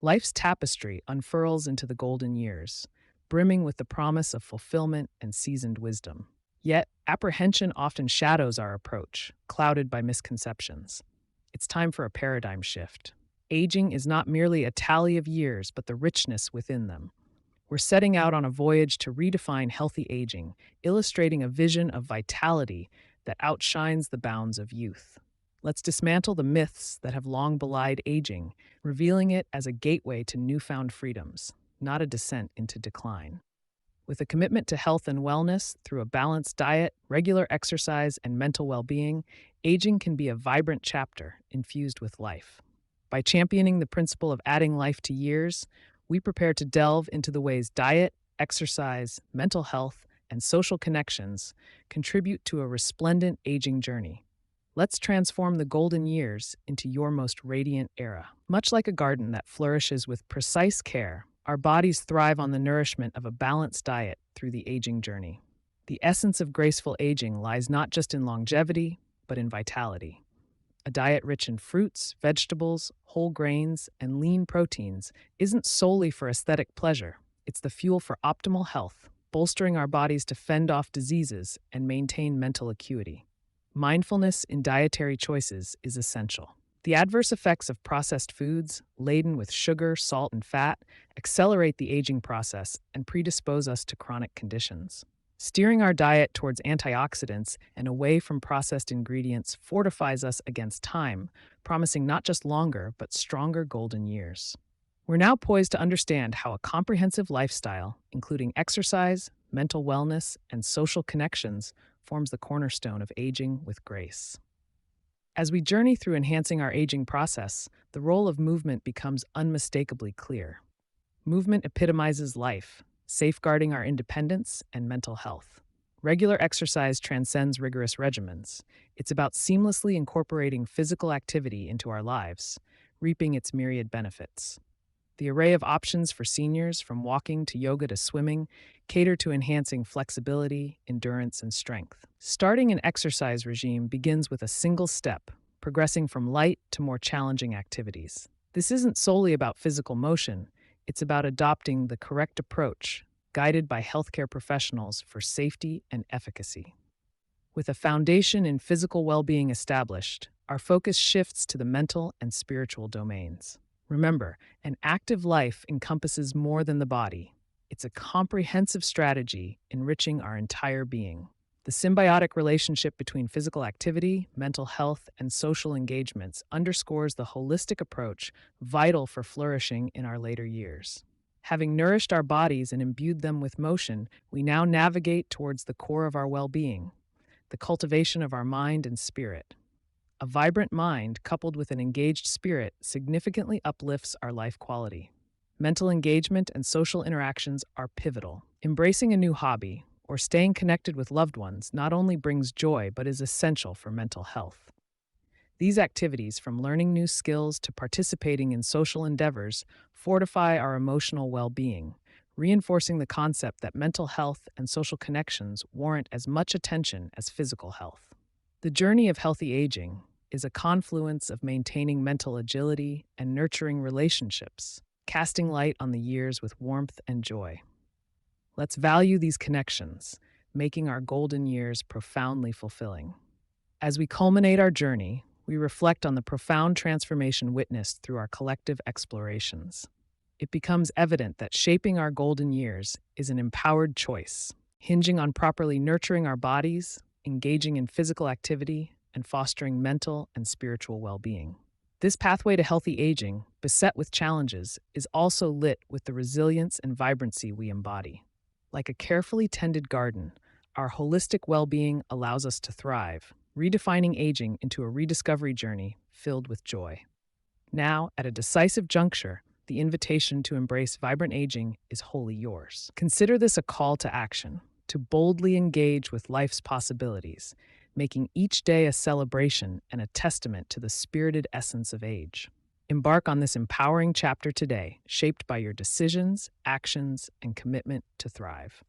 Life's tapestry unfurls into the golden years, brimming with the promise of fulfillment and seasoned wisdom. Yet, apprehension often shadows our approach, clouded by misconceptions. It's time for a paradigm shift. Aging is not merely a tally of years, but the richness within them. We're setting out on a voyage to redefine healthy aging, illustrating a vision of vitality that outshines the bounds of youth. Let's dismantle the myths that have long belied aging, revealing it as a gateway to newfound freedoms, not a descent into decline. With a commitment to health and wellness through a balanced diet, regular exercise, and mental well being, aging can be a vibrant chapter infused with life. By championing the principle of adding life to years, we prepare to delve into the ways diet, exercise, mental health, and social connections contribute to a resplendent aging journey. Let's transform the golden years into your most radiant era. Much like a garden that flourishes with precise care, our bodies thrive on the nourishment of a balanced diet through the aging journey. The essence of graceful aging lies not just in longevity, but in vitality. A diet rich in fruits, vegetables, whole grains, and lean proteins isn't solely for aesthetic pleasure. It's the fuel for optimal health, bolstering our bodies to fend off diseases and maintain mental acuity. Mindfulness in dietary choices is essential. The adverse effects of processed foods, laden with sugar, salt, and fat, accelerate the aging process and predispose us to chronic conditions. Steering our diet towards antioxidants and away from processed ingredients fortifies us against time, promising not just longer, but stronger golden years. We're now poised to understand how a comprehensive lifestyle, including exercise, mental wellness, and social connections, forms the cornerstone of aging with grace. As we journey through enhancing our aging process, the role of movement becomes unmistakably clear. Movement epitomizes life, safeguarding our independence and mental health. Regular exercise transcends rigorous regimens. It's about seamlessly incorporating physical activity into our lives, reaping its myriad benefits. The array of options for seniors, from walking to yoga to swimming, cater to enhancing flexibility, endurance, and strength. Starting an exercise regime begins with a single step, progressing from light to more challenging activities. This isn't solely about physical motion, it's about adopting the correct approach, guided by healthcare professionals for safety and efficacy. With a foundation in physical well-being established, our focus shifts to the mental and spiritual domains. Remember, an active life encompasses more than the body. It's a comprehensive strategy enriching our entire being. The symbiotic relationship between physical activity, mental health, and social engagements underscores the holistic approach vital for flourishing in our later years. Having nourished our bodies and imbued them with motion, we now navigate towards the core of our well-being, the cultivation of our mind and spirit. A vibrant mind, coupled with an engaged spirit, significantly uplifts our life quality. Mental engagement and social interactions are pivotal. Embracing a new hobby or staying connected with loved ones not only brings joy but is essential for mental health. These activities, from learning new skills to participating in social endeavors, fortify our emotional well-being, reinforcing the concept that mental health and social connections warrant as much attention as physical health. The journey of healthy aging is a confluence of maintaining mental agility and nurturing relationships, casting light on the years with warmth and joy. Let's value these connections, making our golden years profoundly fulfilling. As we culminate our journey, we reflect on the profound transformation witnessed through our collective explorations. It becomes evident that shaping our golden years is an empowered choice, hinging on properly nurturing our bodies, engaging in physical activity, and fostering mental and spiritual well-being. This pathway to healthy aging, beset with challenges, is also lit with the resilience and vibrancy we embody. Like a carefully tended garden, our holistic well-being allows us to thrive, redefining aging into a rediscovery journey filled with joy. Now, at a decisive juncture, the invitation to embrace vibrant aging is wholly yours. Consider this a call to action, to boldly engage with life's possibilities, making each day a celebration and a testament to the spirited essence of age. Embark on this empowering chapter today, shaped by your decisions, actions, and commitment to thrive.